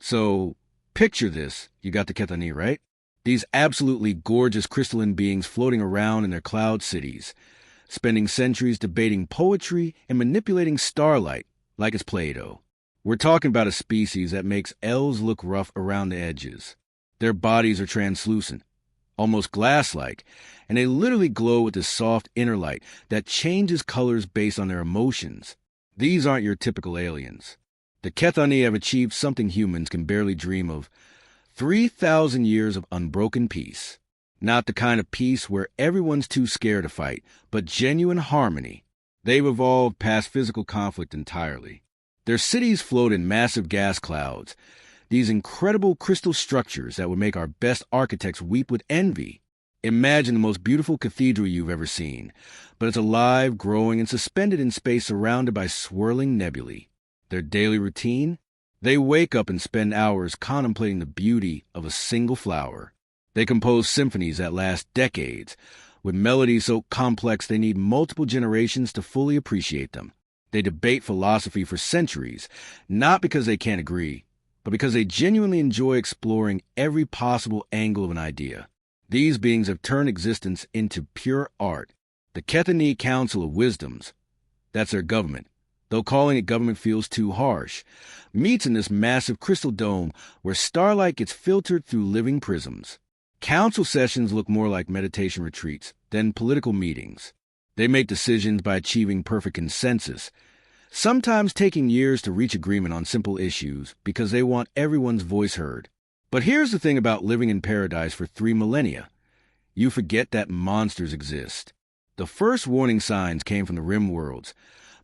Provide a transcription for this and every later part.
So, picture this. You got the Kethani, right? These absolutely gorgeous crystalline beings floating around in their cloud cities, spending centuries debating poetry and manipulating starlight like it's Play-Doh. We're talking about a species that makes elves look rough around the edges. Their bodies are translucent, almost glass-like, and they literally glow with this soft inner light that changes colors based on their emotions. These aren't your typical aliens. The Kethani have achieved something humans can barely dream of: 3,000 years of unbroken peace. Not the kind of peace where everyone's too scared to fight, but genuine harmony. They've evolved past physical conflict entirely. Their cities float in massive gas clouds, these incredible crystal structures that would make our best architects weep with envy. Imagine the most beautiful cathedral you've ever seen, but it's alive, growing, and suspended in space surrounded by swirling nebulae. Their daily routine? They wake up and spend hours contemplating the beauty of a single flower. They compose symphonies that last decades, with melodies so complex they need multiple generations to fully appreciate them. They debate philosophy for centuries, not because they can't agree, but because they genuinely enjoy exploring every possible angle of an idea. These beings have turned existence into pure art. The Kethani Council of Wisdoms, that's their government, though calling it government feels too harsh, meets in this massive crystal dome where starlight gets filtered through living prisms. Council sessions look more like meditation retreats than political meetings. They make decisions by achieving perfect consensus, sometimes taking years to reach agreement on simple issues because they want everyone's voice heard. But here's the thing about living in paradise for 3 millennia. You forget that monsters exist. The first warning signs came from the rim worlds,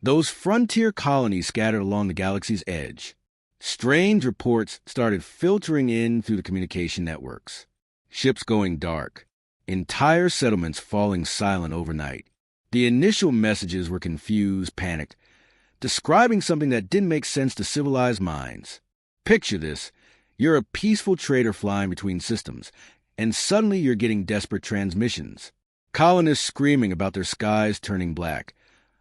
those frontier colonies scattered along the galaxy's edge. Strange reports started filtering in through the communication networks. Ships going dark. Entire settlements falling silent overnight. The initial messages were confused, panicked, describing something that didn't make sense to civilized minds. Picture this. You're a peaceful trader flying between systems, and suddenly you're getting desperate transmissions. Colonists screaming about their skies turning black,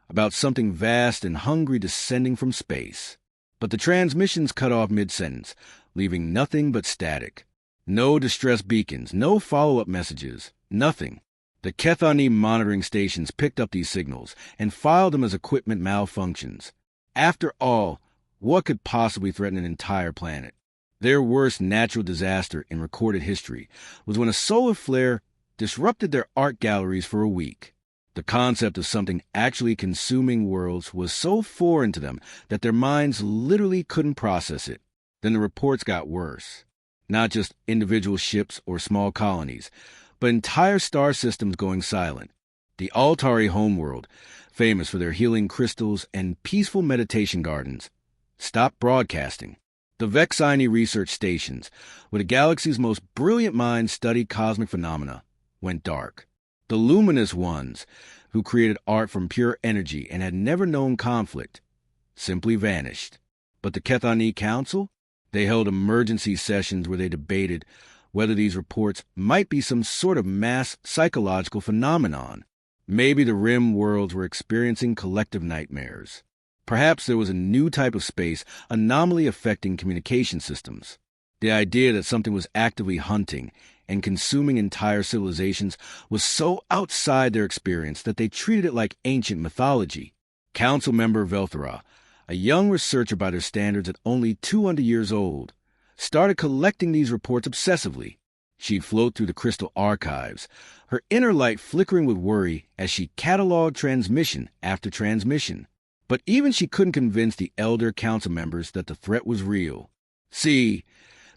about something vast and hungry descending from space. But the transmissions cut off mid-sentence, leaving nothing but static. No distress beacons, no follow-up messages, nothing. The Kethani monitoring stations picked up these signals and filed them as equipment malfunctions. After all, what could possibly threaten an entire planet? Their worst natural disaster in recorded history was when a solar flare disrupted their art galleries for a week. The concept of something actually consuming worlds was so foreign to them that their minds literally couldn't process it. Then the reports got worse. Not just individual ships or small colonies, but entire star systems going silent. The Altari homeworld, famous for their healing crystals and peaceful meditation gardens, stopped broadcasting. The Vexini research stations, where the galaxy's most brilliant minds study cosmic phenomena, went dark. The luminous ones, who created art from pure energy and had never known conflict, simply vanished. But the Kethani Council? They held emergency sessions where they debated whether these reports might be some sort of mass psychological phenomenon. Maybe the rim worlds were experiencing collective nightmares. Perhaps there was a new type of space anomaly affecting communication systems. The idea that something was actively hunting and consuming entire civilizations was so outside their experience that they treated it like ancient mythology. Council member Velthera, a young researcher by their standards at only 200 years old, started collecting these reports obsessively. She'd float through the crystal archives, her inner light flickering with worry as she cataloged transmission after transmission. But even she couldn't convince the elder council members that the threat was real. See,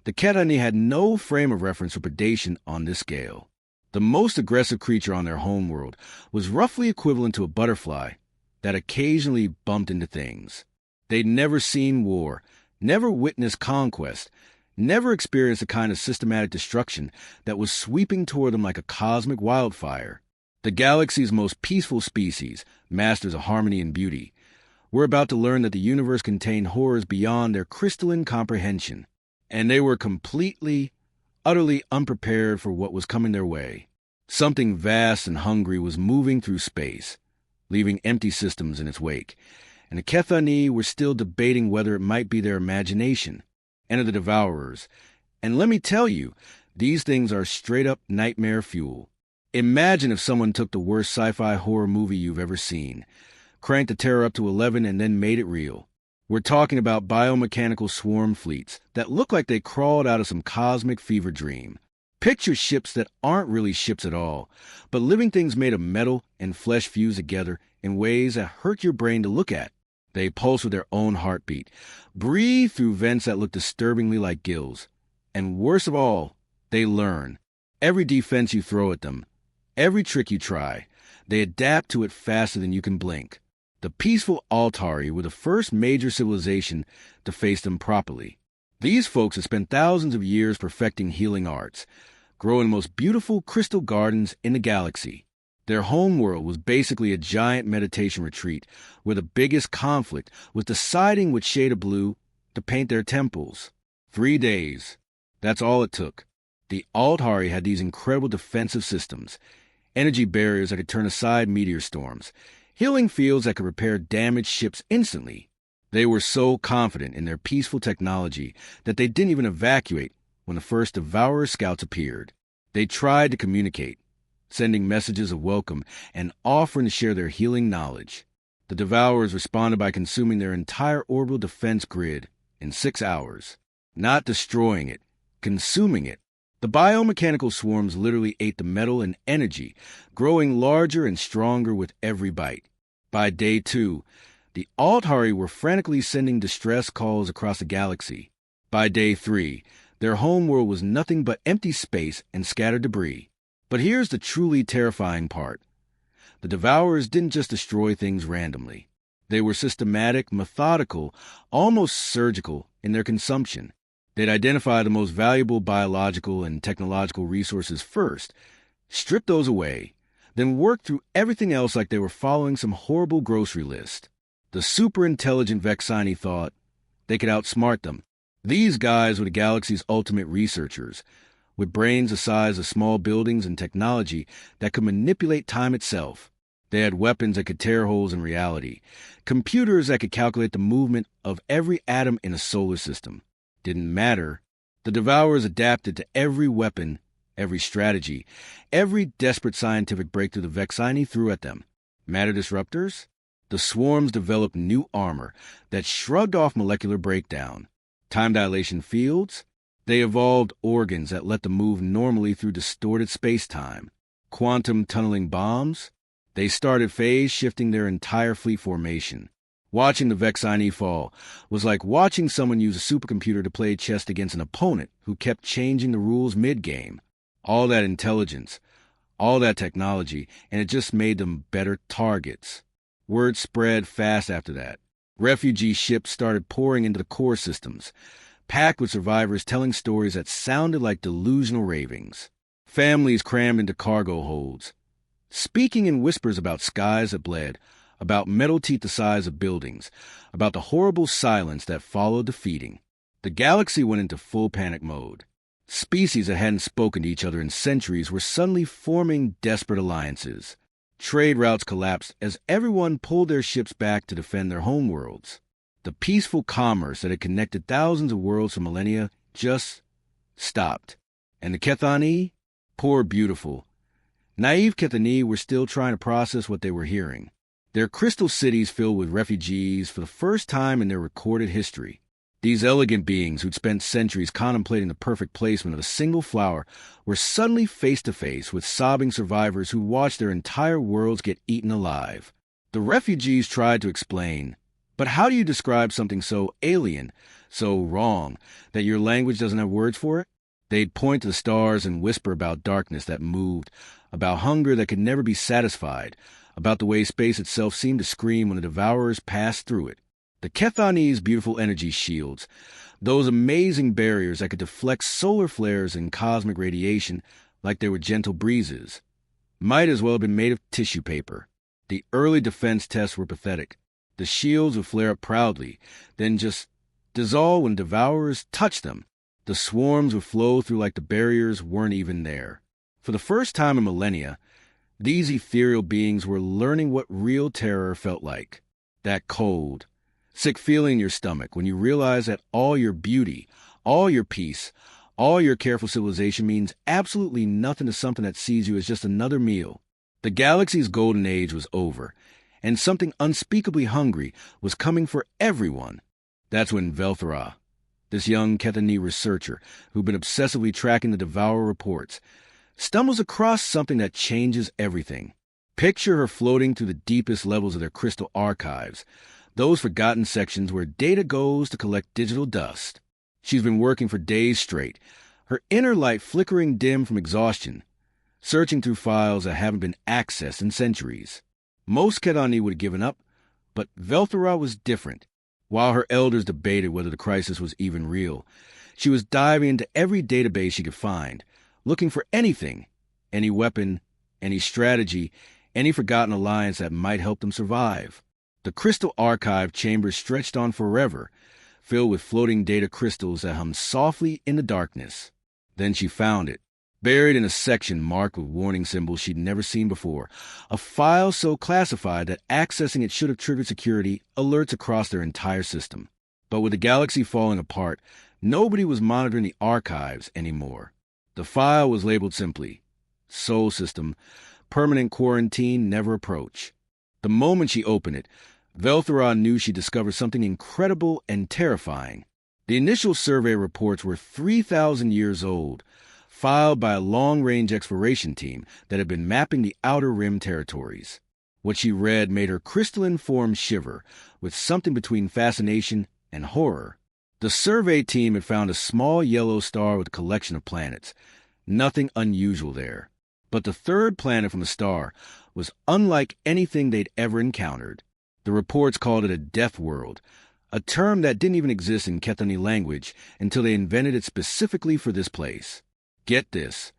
the Kethani had no frame of reference for predation on this scale. The most aggressive creature on their homeworld was roughly equivalent to a butterfly that occasionally bumped into things. They'd never seen war, never witnessed conquest, never experienced the kind of systematic destruction that was sweeping toward them like a cosmic wildfire. The galaxy's most peaceful species, masters of harmony and beauty, were about to learn that the universe contained horrors beyond their crystalline comprehension, and they were completely, utterly unprepared for what was coming their way. Something vast and hungry was moving through space, leaving empty systems in its wake, and the Kethani were still debating whether it might be their imagination. Enter the Devourers. And let me tell you, these things are straight-up nightmare fuel. Imagine if someone took the worst sci-fi horror movie you've ever seen, cranked the terror up to 11, and then made it real. We're talking about biomechanical swarm fleets that look like they crawled out of some cosmic fever dream. Picture ships that aren't really ships at all, but living things made of metal and flesh fused together in ways that hurt your brain to look at. They pulse with their own heartbeat, breathe through vents that look disturbingly like gills. And worst of all, they learn. Every defense you throw at them, every trick you try, they adapt to it faster than you can blink. The peaceful Altari were the first major civilization to face them properly. These folks have spent thousands of years perfecting healing arts, growing the most beautiful crystal gardens in the galaxy. Their homeworld was basically a giant meditation retreat where the biggest conflict was deciding which shade of blue to paint their temples. 3 days. That's all it took. The Altari had these incredible defensive systems, energy barriers that could turn aside meteor storms, healing fields that could repair damaged ships instantly. They were so confident in their peaceful technology that they didn't even evacuate when the first Devourer scouts appeared. They tried to communicate, sending messages of welcome and offering to share their healing knowledge. The Devourers responded by consuming their entire orbital defense grid in 6 hours. Not destroying it, consuming it. The biomechanical swarms literally ate the metal and energy, growing larger and stronger with every bite. By day 2, the Altari were frantically sending distress calls across the galaxy. By day 3, their homeworld was nothing but empty space and scattered debris. But here's the truly terrifying part. The Devourers didn't just destroy things randomly. They were systematic, methodical, almost surgical in their consumption. They'd identify the most valuable biological and technological resources first, strip those away, then work through everything else like they were following some horrible grocery list. The super-intelligent Vexini thought they could outsmart them. These guys were the galaxy's ultimate researchers, with brains the size of small buildings and technology that could manipulate time itself. They had weapons that could tear holes in reality, computers that could calculate the movement of every atom in a solar system. Didn't matter. The Devourers adapted to every weapon, every strategy, every desperate scientific breakthrough the Vexini threw at them. Matter disruptors? The swarms developed new armor that shrugged off molecular breakdown. Time dilation fields? They evolved organs that let them move normally through distorted space-time. Quantum tunneling bombs? They started phase-shifting their entire fleet formation. Watching the Vexini fall was like watching someone use a supercomputer to play chess against an opponent who kept changing the rules mid-game. All that intelligence, all that technology, and it just made them better targets. Word spread fast after that. Refugee ships started pouring into the core systems, packed with survivors telling stories that sounded like delusional ravings. Families crammed into cargo holds, speaking in whispers about skies that bled, about metal teeth the size of buildings, about the horrible silence that followed the feeding. The galaxy went into full panic mode. Species that hadn't spoken to each other in centuries were suddenly forming desperate alliances. Trade routes collapsed as everyone pulled their ships back to defend their homeworlds. The peaceful commerce that had connected thousands of worlds for millennia just stopped. And the Kethani? Poor beautiful. Naive Kethani were still trying to process what they were hearing. Their crystal cities filled with refugees for the first time in their recorded history. These elegant beings who'd spent centuries contemplating the perfect placement of a single flower were suddenly face-to-face with sobbing survivors who watched their entire worlds get eaten alive. The refugees tried to explain, but how do you describe something so alien, so wrong, that your language doesn't have words for it? They'd point to the stars and whisper about darkness that moved, about hunger that could never be satisfied, about the way space itself seemed to scream when the Devourers passed through it. The Kethani's beautiful energy shields, those amazing barriers that could deflect solar flares and cosmic radiation like they were gentle breezes, might as well have been made of tissue paper. The early defense tests were pathetic. The shields would flare up proudly, then just dissolve when Devourers touched them. The swarms would flow through like the barriers weren't even there. For the first time in millennia, these ethereal beings were learning what real terror felt like. That cold, sick feeling in your stomach when you realize that all your beauty, All your peace, all your careful civilization means absolutely nothing to something that sees you as just another meal. The galaxy's golden age was over, and something unspeakably hungry was coming for everyone. That's when Velthara, this young Kethani researcher who'd been obsessively tracking the Devourer reports, stumbles across something that changes everything. Picture her floating through the deepest levels of their crystal archives, those forgotten sections where data goes to collect digital dust. She's been working for days straight, her inner light flickering dim from exhaustion, searching through files that haven't been accessed in centuries. Most Kethani would have given up, but Velthara was different. While her elders debated whether the crisis was even real, she was diving into every database she could find, looking for anything, any weapon, any strategy, any forgotten alliance that might help them survive. The crystal archive chamber stretched on forever, filled with floating data crystals that hummed softly in the darkness. Then she found it, buried in a section marked with warning symbols she'd never seen before, a file so classified that accessing it should have triggered security alerts across their entire system. But with the galaxy falling apart, nobody was monitoring the archives anymore. The file was labeled simply, Soul System, Permanent Quarantine, Never Approach. The moment she opened it, Velthara knew she discovered something incredible and terrifying. The initial survey reports were 3,000 years old, filed by a long-range exploration team that had been mapping the Outer Rim territories. What she read made her crystalline form shiver, with something between fascination and horror. The survey team had found a small yellow star with a collection of planets. Nothing unusual there. But the third planet from the star was unlike anything they'd ever encountered. The reports called it a death world, a term that didn't even exist in Kethani language until they invented it specifically for this place. Get this.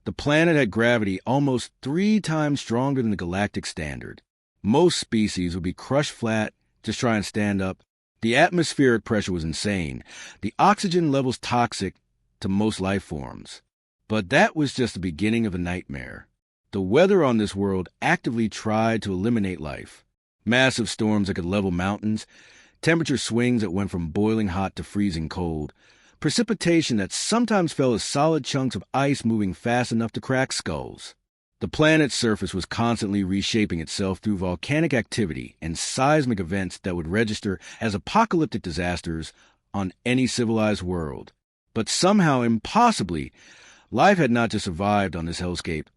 The planet had gravity almost 3 times stronger than the galactic standard. Most species would be crushed flat, just try and stand up. The atmospheric pressure was insane. The oxygen levels toxic to most life forms. But that was just the beginning of a nightmare. The weather on this world actively tried to eliminate life. Massive storms that could level mountains, temperature swings that went from boiling hot to freezing cold, precipitation that sometimes fell as solid chunks of ice moving fast enough to crack skulls. The planet's surface was constantly reshaping itself through volcanic activity and seismic events that would register as apocalyptic disasters on any civilized world. But somehow, impossibly, life had not just survived on this hellscape,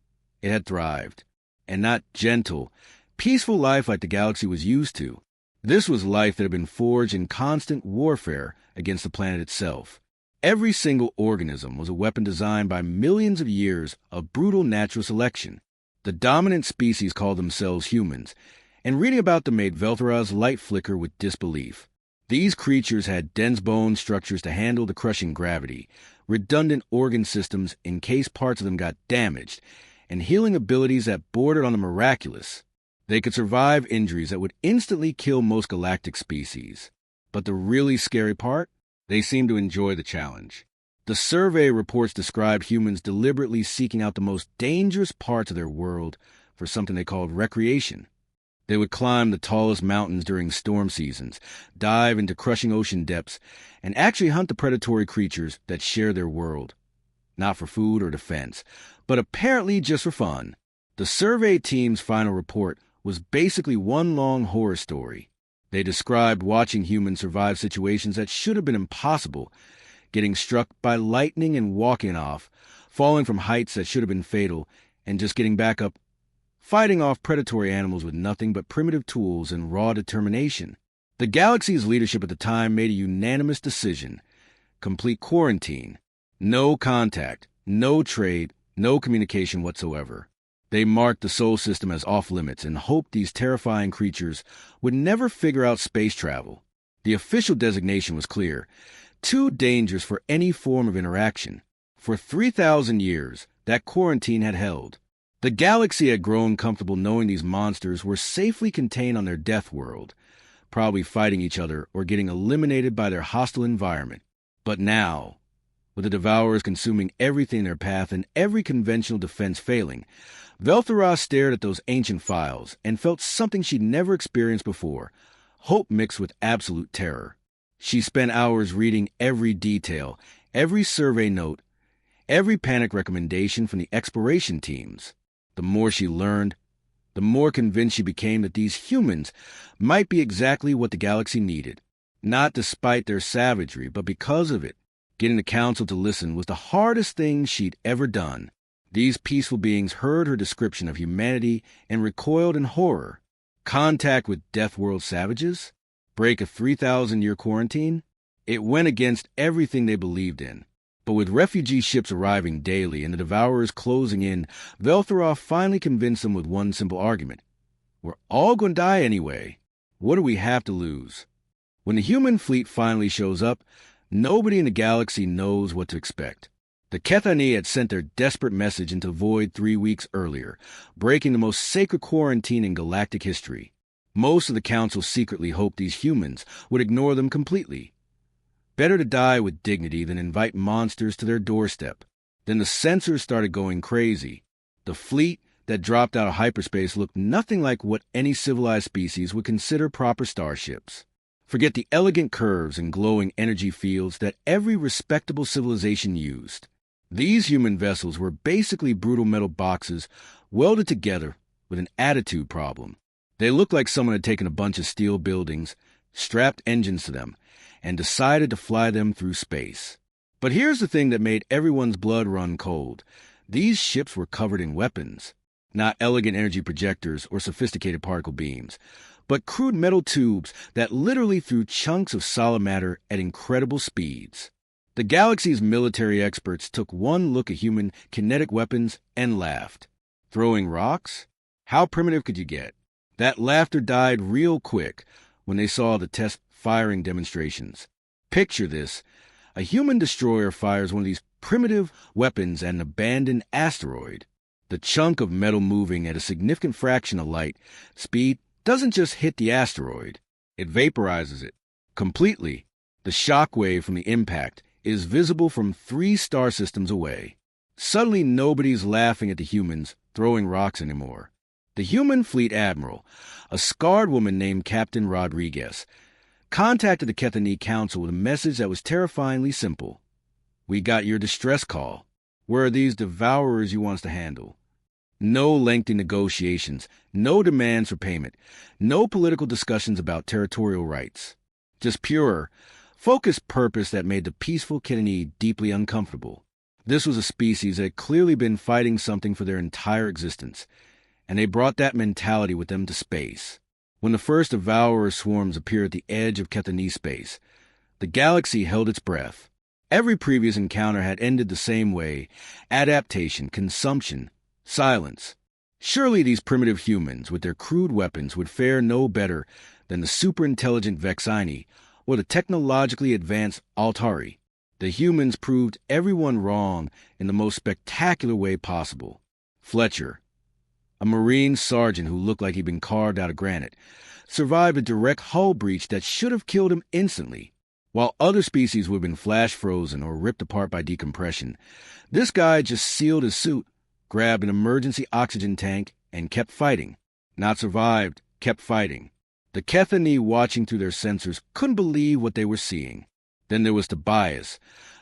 it had thrived. And not gentle, peaceful life like the galaxy was used to. This was life that had been forged in constant warfare against the planet itself. Every single organism was a weapon designed by millions of years of brutal natural selection. The dominant species called themselves humans, and reading about them made Velthara's light flicker with disbelief. These creatures had dense bone structures to handle the crushing gravity, redundant organ systems in case parts of them got damaged, and healing abilities that bordered on the miraculous. They could survive injuries that would instantly kill most galactic species. But the really scary part? They seemed to enjoy the challenge. The survey reports described humans deliberately seeking out the most dangerous parts of their world for something they called recreation. They would climb the tallest mountains during storm seasons, dive into crushing ocean depths, and actually hunt the predatory creatures that share their world. Not for food or defense, but apparently just for fun. The survey team's final report was basically one long horror story. They described watching humans survive situations that should have been impossible, getting struck by lightning and walking off, falling from heights that should have been fatal, and just getting back up, fighting off predatory animals with nothing but primitive tools and raw determination. The galaxy's leadership at the time made a unanimous decision: complete quarantine, no contact, no trade, no communication whatsoever. They marked the Sol system as off-limits and hoped these terrifying creatures would never figure out space travel. The official designation was clear: too dangerous for any form of interaction. For 3,000 years, that quarantine had held. The galaxy had grown comfortable knowing these monsters were safely contained on their death world, probably fighting each other or getting eliminated by their hostile environment. But now, with the Devourers consuming everything in their path and every conventional defense failing, Velthara stared at those ancient files and felt something she'd never experienced before: hope mixed with absolute terror. She spent hours reading every detail, every survey note, every panic recommendation from the exploration teams. The more she learned, the more convinced she became that these humans might be exactly what the galaxy needed. Not despite their savagery, but because of it. Getting the council to listen was the hardest thing she'd ever done. These peaceful beings heard her description of humanity and recoiled in horror. Contact with Deathworld savages? Break a 3,000-year quarantine? It went against everything they believed in. But with refugee ships arriving daily and the Devourers closing in, Veltharoth finally convinced them with one simple argument. We're all going to die anyway. What do we have to lose? When the human fleet finally shows up, nobody in the galaxy knows what to expect. The Kethani had sent their desperate message into void 3 weeks earlier, breaking the most sacred quarantine in galactic history. Most of the council secretly hoped these humans would ignore them completely. Better to die with dignity than invite monsters to their doorstep. Then the sensors started going crazy. The fleet that dropped out of hyperspace looked nothing like what any civilized species would consider proper starships. Forget the elegant curves and glowing energy fields that every respectable civilization used. These human vessels were basically brutal metal boxes welded together with an attitude problem. They looked like someone had taken a bunch of steel buildings, strapped engines to them, and decided to fly them through space. But here's the thing that made everyone's blood run cold. These ships were covered in weapons. Not elegant energy projectors or sophisticated particle beams, but crude metal tubes that literally threw chunks of solid matter at incredible speeds. The galaxy's military experts took one look at human kinetic weapons and laughed. Throwing rocks? How primitive could you get? That laughter died real quick when they saw the test firing demonstrations. Picture this. A human destroyer fires one of these primitive weapons at an abandoned asteroid. The chunk of metal moving at a significant fraction of light speed doesn't just hit the asteroid. It vaporizes it completely. The shock wave from the impact is visible from 3 star systems away. Suddenly nobody's laughing at the humans throwing rocks anymore. The human fleet admiral, a scarred woman named Captain Rodriguez, contacted the Kethani Council with a message that was terrifyingly simple. We got your distress call. Where are these devourers you want us to handle? No lengthy negotiations, no demands for payment, no political discussions about territorial rights. Just pure, focused purpose that made the peaceful Kethani deeply uncomfortable. This was a species that had clearly been fighting something for their entire existence, and they brought that mentality with them to space. When the first devourer swarms appeared at the edge of Kethani space, the galaxy held its breath. Every previous encounter had ended the same way: adaptation, consumption, silence. Surely these primitive humans, with their crude weapons, would fare no better than the super-intelligent Vexini or the technologically advanced Altari. The humans proved everyone wrong in the most spectacular way possible. Fletcher, a Marine sergeant who looked like he'd been carved out of granite, survived a direct hull breach that should have killed him instantly. While other species would have been flash frozen or ripped apart by decompression, this guy just sealed his suit, grabbed an emergency oxygen tank, and kept fighting. Not survived, kept fighting. The Kethani, watching through their sensors, couldn't believe what they were seeing. Then there was Tobias,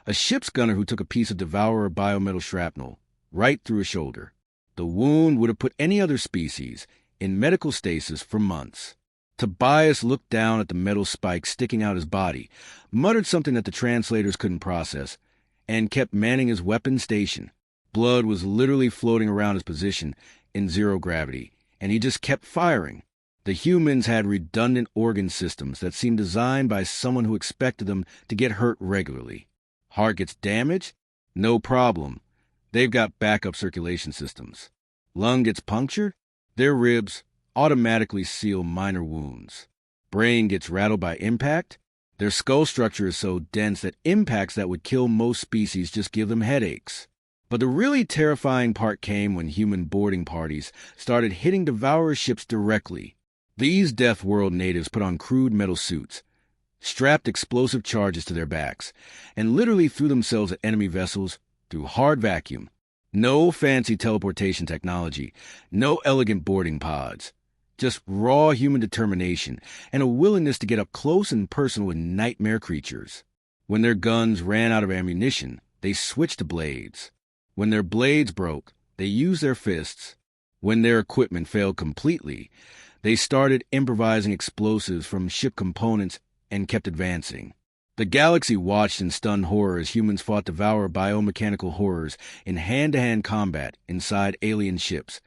a ship's gunner who took a piece of devourer biometal shrapnel right through his shoulder. The wound would have put any other species in medical stasis for months. Tobias looked down at the metal spike sticking out his body, muttered something that the translators couldn't process, and kept manning his weapon station. Blood was literally floating around his position in zero gravity, and he just kept firing. The humans had redundant organ systems that seemed designed by someone who expected them to get hurt regularly. Heart gets damaged? No problem. They've got backup circulation systems. Lung gets punctured? Their ribs automatically seal minor wounds. Brain gets rattled by impact? Their skull structure is so dense that impacts that would kill most species just give them headaches. But the really terrifying part came when human boarding parties started hitting devourer ships directly. These Deathworld natives put on crude metal suits, strapped explosive charges to their backs, and literally threw themselves at enemy vessels through hard vacuum. No fancy teleportation technology, no elegant boarding pods. Just raw human determination and a willingness to get up close and personal with nightmare creatures. When their guns ran out of ammunition, they switched to blades. When their blades broke, they used their fists. When their equipment failed completely, they started improvising explosives from ship components and kept advancing. The galaxy watched in stunned horror as humans fought Devourer biomechanical horrors in hand-to-hand combat inside alien ships,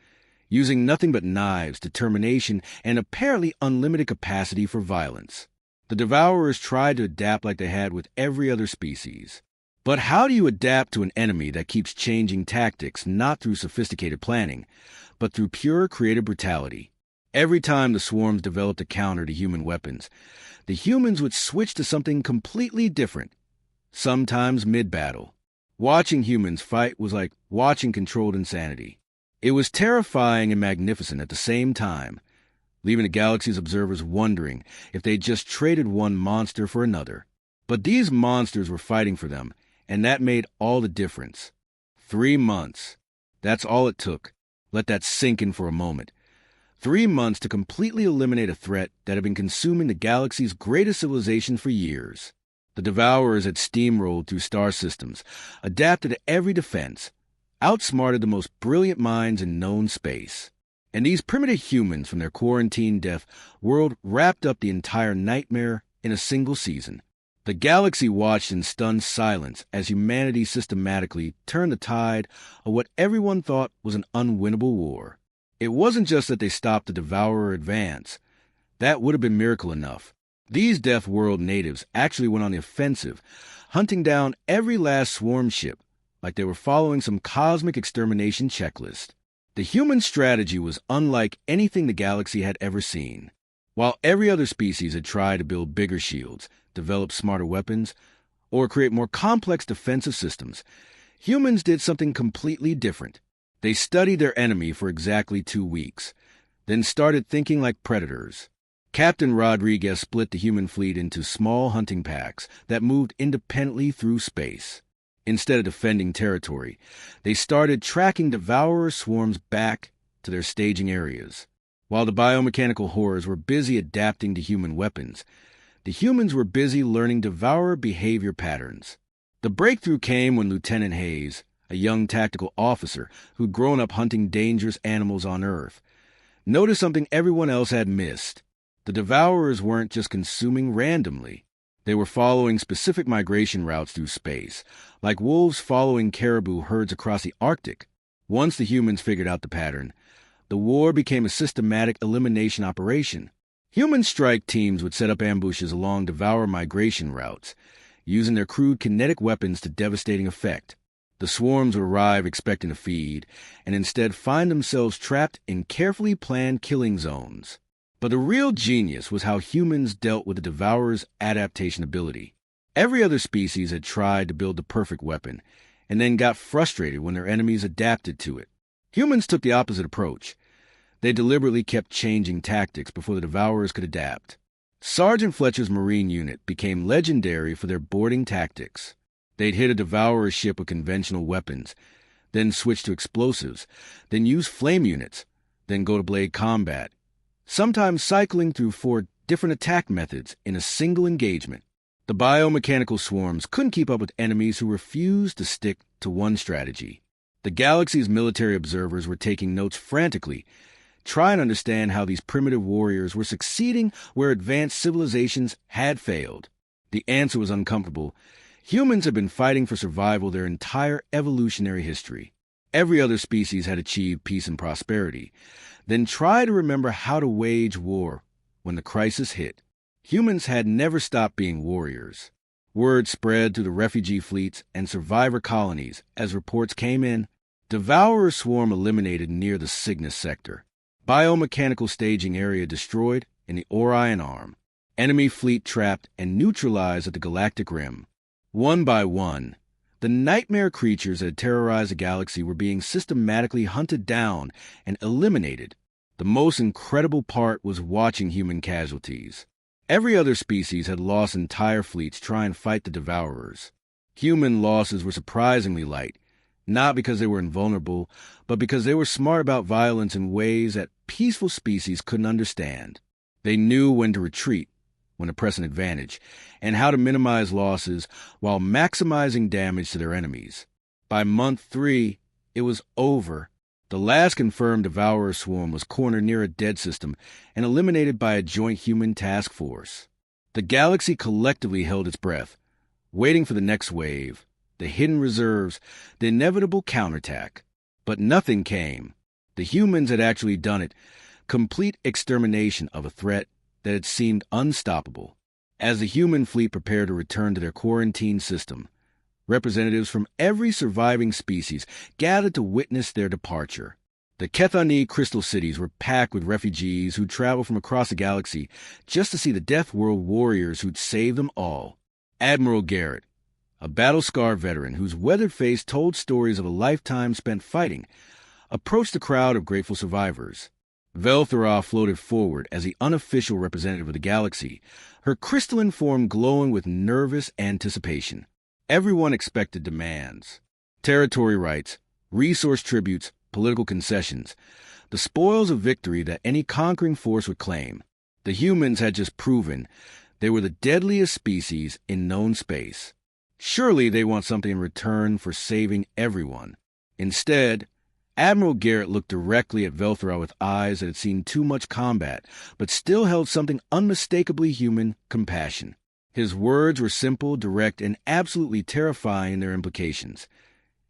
using nothing but knives, determination, and apparently unlimited capacity for violence. The Devourers tried to adapt like they had with every other species. But how do you adapt to an enemy that keeps changing tactics not through sophisticated planning, but through pure creative brutality? Every time the swarms developed a counter to human weapons, the humans would switch to something completely different, sometimes mid-battle. Watching humans fight was like watching controlled insanity. It was terrifying and magnificent at the same time, leaving the galaxy's observers wondering if they'd just traded one monster for another. But these monsters were fighting for them, and that made all the difference. 3 months. That's all it took. Let that sink in for a moment. 3 months to completely eliminate a threat that had been consuming the galaxy's greatest civilization for years. The Devourers had steamrolled through star systems, adapted to every defense, outsmarted the most brilliant minds in known space. And these primitive humans from their quarantine death world wrapped up the entire nightmare in a single season. The galaxy watched in stunned silence as humanity systematically turned the tide of what everyone thought was an unwinnable war. It wasn't just that they stopped the Devourer advance. That would have been miracle enough. These Deathworld natives actually went on the offensive, hunting down every last swarm ship, like they were following some cosmic extermination checklist. The human strategy was unlike anything the galaxy had ever seen. While every other species had tried to build bigger shields, develop smarter weapons, or create more complex defensive systems, humans did something completely different. They studied their enemy for exactly 2 weeks, then started thinking like predators. Captain Rodriguez split the human fleet into small hunting packs that moved independently through space. Instead of defending territory, they started tracking Devourer swarms back to their staging areas. While the biomechanical horrors were busy adapting to human weapons, the humans were busy learning Devourer behavior patterns. The breakthrough came when Lieutenant Hayes, a young tactical officer who'd grown up hunting dangerous animals on Earth, noticed something everyone else had missed. The Devourers weren't just consuming randomly. They were following specific migration routes through space, like wolves following caribou herds across the Arctic. Once the humans figured out the pattern, the war became a systematic elimination operation. Human strike teams would set up ambushes along Devourer migration routes, using their crude kinetic weapons to devastating effect. The swarms would arrive expecting to feed, and instead find themselves trapped in carefully planned killing zones. But the real genius was how humans dealt with the Devourer's adaptation ability. Every other species had tried to build the perfect weapon, and then got frustrated when their enemies adapted to it. Humans took the opposite approach. They deliberately kept changing tactics before the Devourers could adapt. Sergeant Fletcher's Marine unit became legendary for their boarding tactics. They'd hit a Devourer ship with conventional weapons, then switch to explosives, then use flame units, then go to blade combat, sometimes cycling through 4 different attack methods in a single engagement. The biomechanical swarms couldn't keep up with enemies who refused to stick to one strategy. The galaxy's military observers were taking notes frantically, trying to understand how these primitive warriors were succeeding where advanced civilizations had failed. The answer was uncomfortable. Humans had been fighting for survival their entire evolutionary history. Every other species had achieved peace and prosperity, then try to remember how to wage war when the crisis hit. Humans had never stopped being warriors. Word spread through the refugee fleets and survivor colonies as reports came in. Devourer swarm eliminated near the Cygnus sector. Biomechanical staging area destroyed in the Orion Arm. Enemy fleet trapped and neutralized at the Galactic Rim. One by one, the nightmare creatures that had terrorized the galaxy were being systematically hunted down and eliminated. The most incredible part was watching human casualties. Every other species had lost entire fleets trying to fight the Devourers. Human losses were surprisingly light, Not because they were invulnerable, but because they were smart about violence in ways that peaceful species couldn't understand. They knew when to retreat, when to press an advantage, and how to minimize losses while maximizing damage to their enemies. By month 3, it was over. The last confirmed Devourer swarm was cornered near a dead system and eliminated by a joint human task force. The galaxy collectively held its breath, waiting for the next wave, the hidden reserves, the inevitable counterattack. But nothing came. The humans had actually done it, complete extermination of a threat that had seemed unstoppable. As the human fleet prepared to return to their quarantine system, representatives from every surviving species gathered to witness their departure. The Kethani crystal cities were packed with refugees who'd traveled from across the galaxy just to see the Deathworld warriors who'd saved them all. Admiral Garrett, a battle-scarred veteran whose weathered face told stories of a lifetime spent fighting, approached the crowd of grateful survivors. Velthara floated forward as the unofficial representative of the galaxy, her crystalline form glowing with nervous anticipation. Everyone expected demands. Territory rights, resource tributes, political concessions. The spoils of victory that any conquering force would claim. The humans had just proven they were the deadliest species in known space. Surely they want something in return for saving everyone. Instead, Admiral Garrett looked directly at Velthara with eyes that had seen too much combat, but still held something unmistakably human: compassion. His words were simple, direct, and absolutely terrifying in their implications.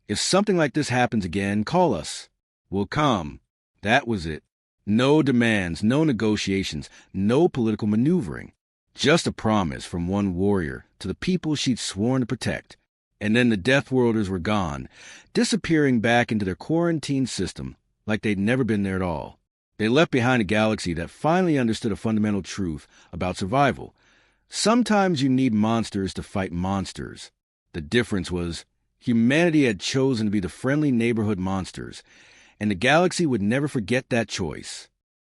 If something like this happens again, call us. We'll come. That was it. No demands, no negotiations, no political maneuvering. Just a promise from one warrior to the people she'd sworn to protect. And then the Deathworlders were gone, disappearing back into their quarantine system like they'd never been there at all. They left behind a galaxy that finally understood a fundamental truth about survival. Sometimes you need monsters to fight monsters. The difference was humanity had chosen to be the friendly neighborhood monsters, and the galaxy would never forget that choice.